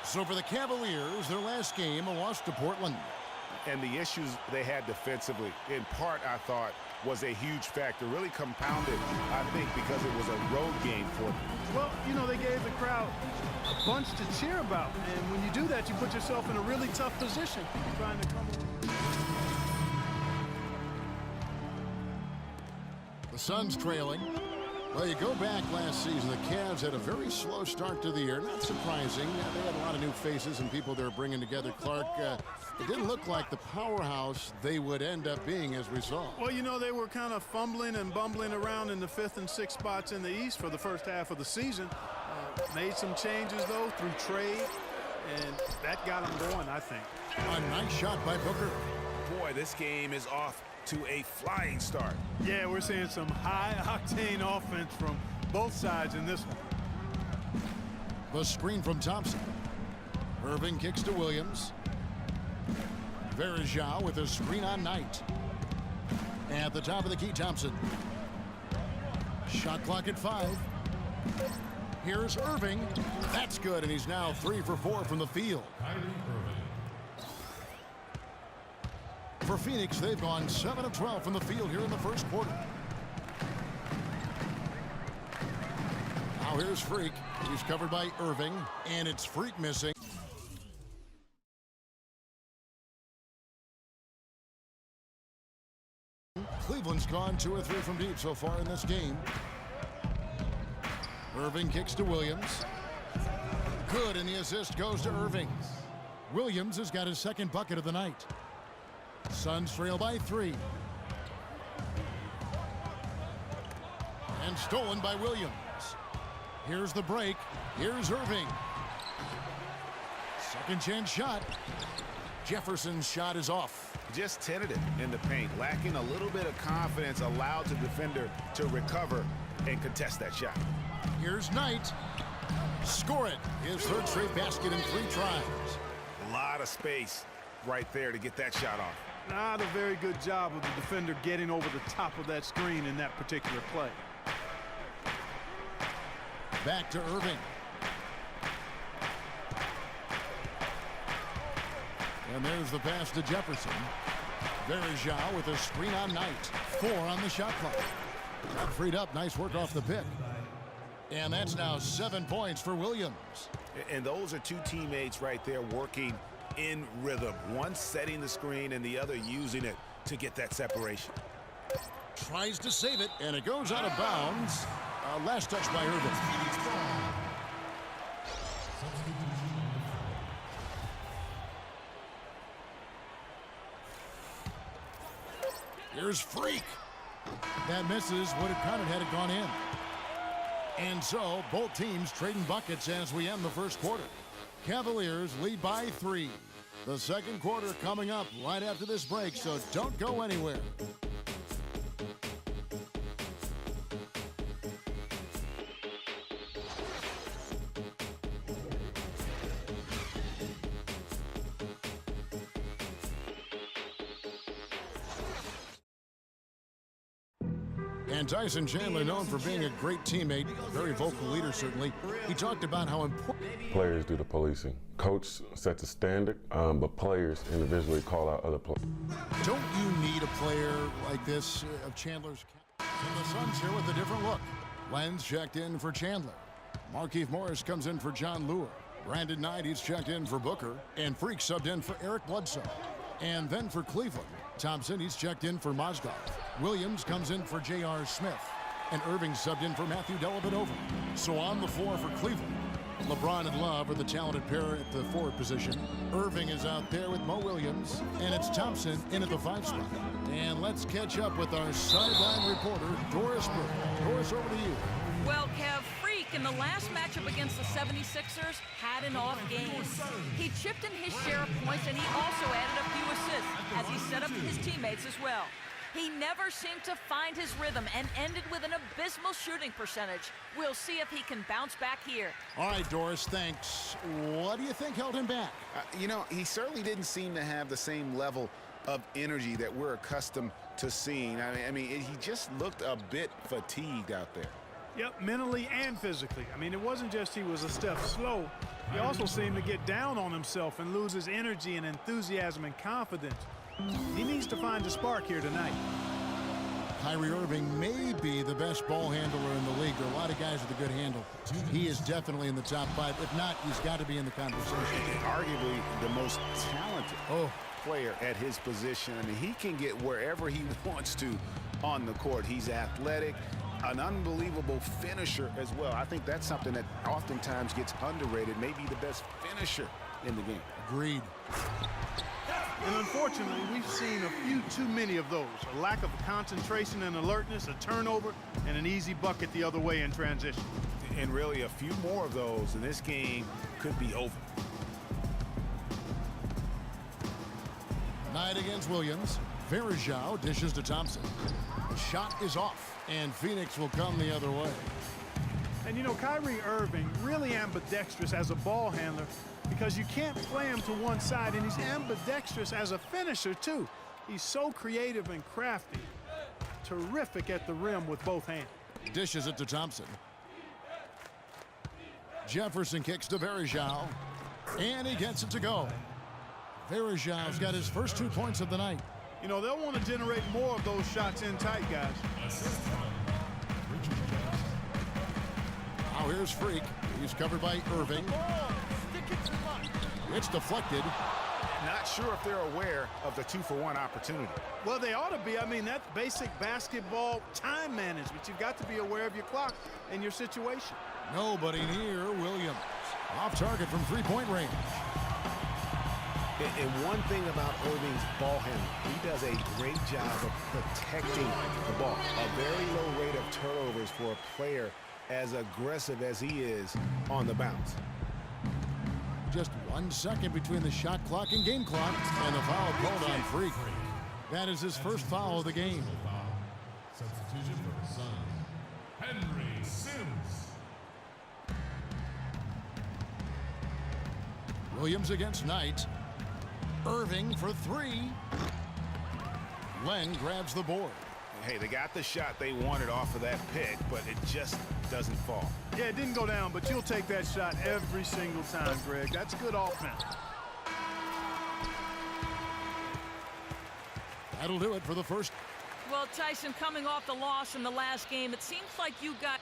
So for the Cavaliers, their last game, a loss to Portland. And the issues they had defensively, in part, I thought, was a huge factor. Really compounded, I think, because it was a road game for them. Well, you know, they gave the crowd a bunch to cheer about. And when you do that, you put yourself in a really tough position trying to come. The Suns trailing. Well, you go back last season, the Cavs had a very slow start to the year. Not surprising. They had a lot of new faces and people they were bringing together. Clark, it didn't look like the powerhouse they would end up being as we saw. Well, you know, they were kind of fumbling and bumbling around in the 5th and 6th spots in the East for the first half of the season. Made some changes, though, through trade, and that got them going, I think. A nice shot by Booker. Boy, this game is off to a flying start. Yeah, we're seeing some high-octane offense from both sides in this one. The screen from Thompson. Irving kicks to Williams. Varejao with a screen on Knight. At the top of the key, Thompson. Shot clock at 5. Here's Irving. That's good, and he's now 3 for 4 from the field. For Phoenix, they've gone 7 of 12 from the field here in the first quarter. Now here's Freak. He's covered by Irving, and it's Freak missing. Cleveland's gone 2 or 3 from deep so far in this game. Irving kicks to Williams. Good, and the assist goes to Irving. Williams has got his second bucket of the night. Suns trail by 3. And stolen by Williams. Here's the break. Here's Irving. Second chance shot. Jefferson's shot is off. Just tentative in the paint, lacking a little bit of confidence, allowed the defender to recover and contest that shot. Here's Knight. Score it. His third straight basket in 3 tries. A lot of space right there to get that shot off. Not a very good job of the defender getting over the top of that screen in that particular play. Back to Irving. And there's the pass to Jefferson. Varejao with a screen on Knight. 4 on the shot clock. Got freed up. Nice work off the pick. And that's now 7 points for Williams. And those are 2 teammates right there working in rhythm. One setting the screen and the other using it to get that separation. Tries to save it, and it goes out of bounds. Last touch by Irving. Here's Freak. That misses. Would have counted had it gone in. And so both teams trading buckets as we end the first quarter. Cavaliers lead by 3. The second quarter coming up right after this break, so don't go anywhere. And Tyson Chandler, known for being a great teammate, very vocal leader certainly. He talked about how important players do the policing. Coach sets a standard, but players individually call out other players. Don't you need a player like this of Chandler's? And the Suns here with a different look. Lenz checked in for Chandler. Markieff Morris comes in for John Lure. Brandon Knight, he's checked in for Booker. And Freak subbed in for Eric Bledsoe. And then for Cleveland, Thompson, he's checked in for Mozgov. Williams comes in for J.R. Smith. And Irving subbed in for Matthew Dellavedova. So on the floor for Cleveland, LeBron and Love are the talented pair at the forward position. Irving is out there with Mo Williams. And it's Thompson in at the 5 spot. And let's catch up with our sideline reporter, Doris Burke. Doris, over to you. Well, Kev, Freak in the last matchup against the 76ers had an off game. He chipped in his share of points, and he also added a few assists as he set up his teammates as well. He never seemed to find his rhythm and ended with an abysmal shooting percentage. We'll see if he can bounce back here. All right, Doris, thanks. What do you think held him back? You know, he certainly didn't seem to have the same level of energy that we're accustomed to seeing. I mean, he just looked a bit fatigued out there. Yep, mentally and physically. I mean, it wasn't just he was a step slow. He also seemed to get down on himself and lose his energy and enthusiasm and confidence. He needs to find a spark here tonight. Kyrie Irving may be the best ball handler in the league. There are a lot of guys with a good handle. He is definitely in the top 5. If not, he's got to be in the conversation. Arguably the most talented player at his position. I mean, he can get wherever he wants to on the court. He's athletic, an unbelievable finisher as well. I think that's something that oftentimes gets underrated. Maybe the best finisher in the game. Agreed. And unfortunately, we've seen a few too many of those. A lack of concentration and alertness, a turnover, and an easy bucket the other way in transition. And really a few more of those, and this game could be over. Knight against Williams. Varejao dishes to Thompson. The shot is off, and Phoenix will come the other way. And you know, Kyrie Irving really ambidextrous as a ball handler, because you can't play him to one side, and he's ambidextrous as a finisher too. He's so creative and crafty. Terrific at the rim with both hands. Dishes it to Thompson. Jefferson kicks to Varejao, and he gets it to go. Varejao's got his first 2 points of the night. You know, they'll want to generate more of those shots in tight, guys. Now here's Freak. He's covered by Irving. It's deflected. Not sure if they're aware of the 2-for-1 opportunity. Well, they ought to be. I mean, that's basic basketball time management. You've got to be aware of your clock and your situation. Nobody near Williams. Off target from three-point range. And one thing about Irving's ball handling, he does a great job of protecting the ball. A very low rate of turnovers for a player as aggressive as he is on the bounce. Just 1 second between the shot clock and game clock, and the foul called on Freak. That is his first foul of the game. Substitution for the Suns, Henry Sims. Williams against Knight. Irving for 3. Len grabs the board. Hey, they got the shot they wanted off of that pick, but it just doesn't fall. Yeah, it didn't go down, but you'll take that shot every single time, Greg. That's good offense. That'll do it for the first. Well, Tyson, coming off the loss in the last game, it seems like you got...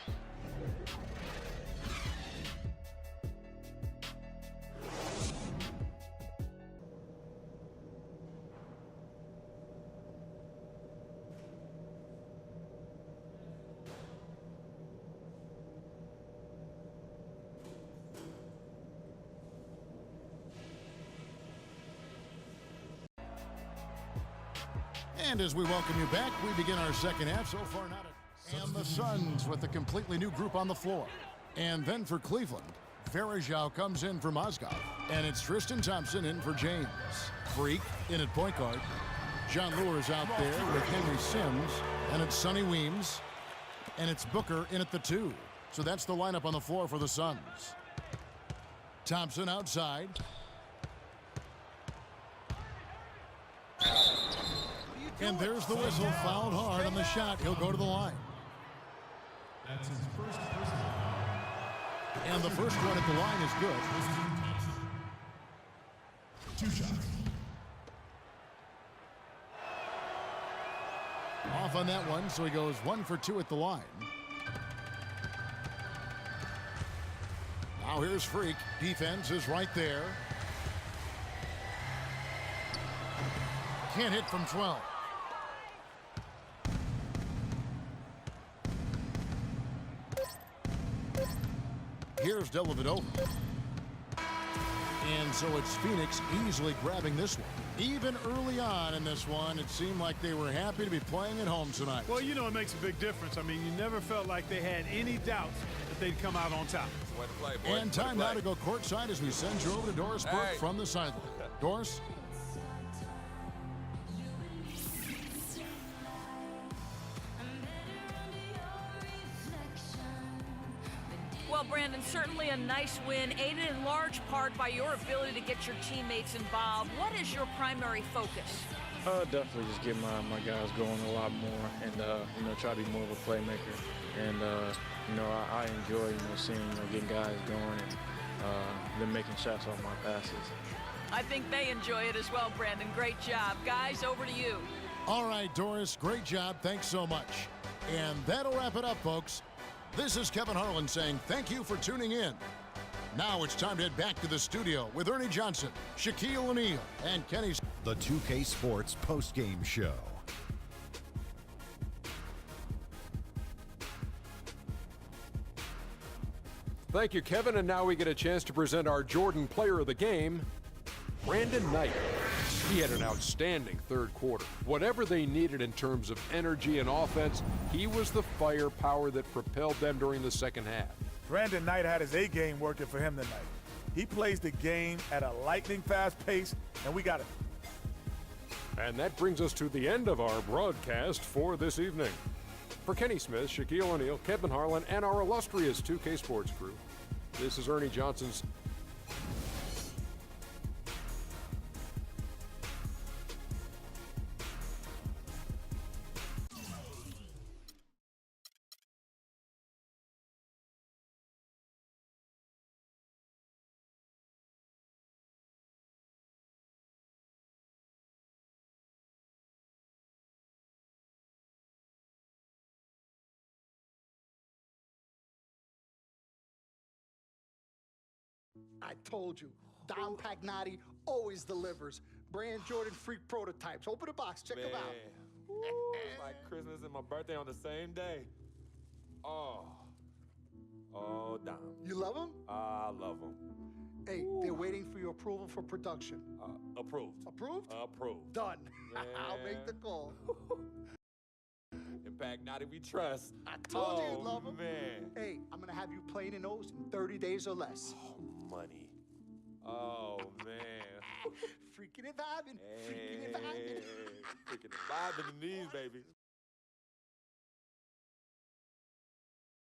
And as we welcome you back, we begin our second half. So far, not a... And the Suns with a completely new group on the floor. And then for Cleveland, Varejao comes in for Mozgov. And it's Tristan Thompson in for James. Freak in at point guard. John Lewis out there with Henry Sims. And it's Sonny Weems. And it's Booker in at the 2. So that's the lineup on the floor for the Suns. Thompson outside. And there's the whistle, fouled hard on the shot. He'll go to the line. That's his first personal foul. And the first one at the line is good. Tristan Thompson. 2 shots. Off on that one, so he goes 1 for 2 at the line. Now here's Freak. Defense is right there. Can't hit from 12. Here's Dellavedova. And so it's Phoenix easily grabbing this one. Even early on in this one, it seemed like they were happy to be playing at home tonight. Well, you know, it makes a big difference. I mean, you never felt like they had any doubts that they'd come out on top. Way to play, boy. And time now to go courtside as we send you over to Doris Burke from the sideline. Doris? Well, Brandon, certainly a nice win, aided in large part by your ability to get your teammates involved. What is your primary focus? Definitely just get my guys going a lot more and, you know, try to be more of a playmaker and I enjoy, seeing, getting guys going and them making shots off my passes. I think they enjoy it as well, Brandon. Great job. Guys, over to you. All right, Doris, great job. Thanks so much. And that'll wrap it up, folks. This is Kevin Harlan saying thank you for tuning in. Now it's time to head back to the studio with Ernie Johnson, Shaquille O'Neal, and Kenny. The 2K Sports postgame show. Thank you, Kevin. And now we get a chance to present our Jordan Player of the Game, Brandon Knight. He had an outstanding third quarter. Whatever they needed in terms of energy and offense, he was the firepower that propelled them during the second half. Brandon Knight had his A-game working for him tonight. He plays the game at a lightning-fast pace, and we got it. And that brings us to the end of our broadcast for this evening. For Kenny Smith, Shaquille O'Neal, Kevin Harlan, and our illustrious 2K Sports crew, this is Ernie Johnson's I told you, Dom Pagnotti always delivers. Brand Jordan Freak prototypes. Open the box, check them out. It's like Christmas and my birthday on the same day. Oh, Dom. You love them? I love them. Hey, they're waiting for your approval for production. Approved. Approved? Approved. Done. I'll make the call. In Pagnotti we trust. I told you you'd love them. Man. Hey, I'm going to have you playing in those in 30 days or less. Money. Oh, man. Freaking and vibing. Freaking and vibing. Freaking and vibing in these, baby.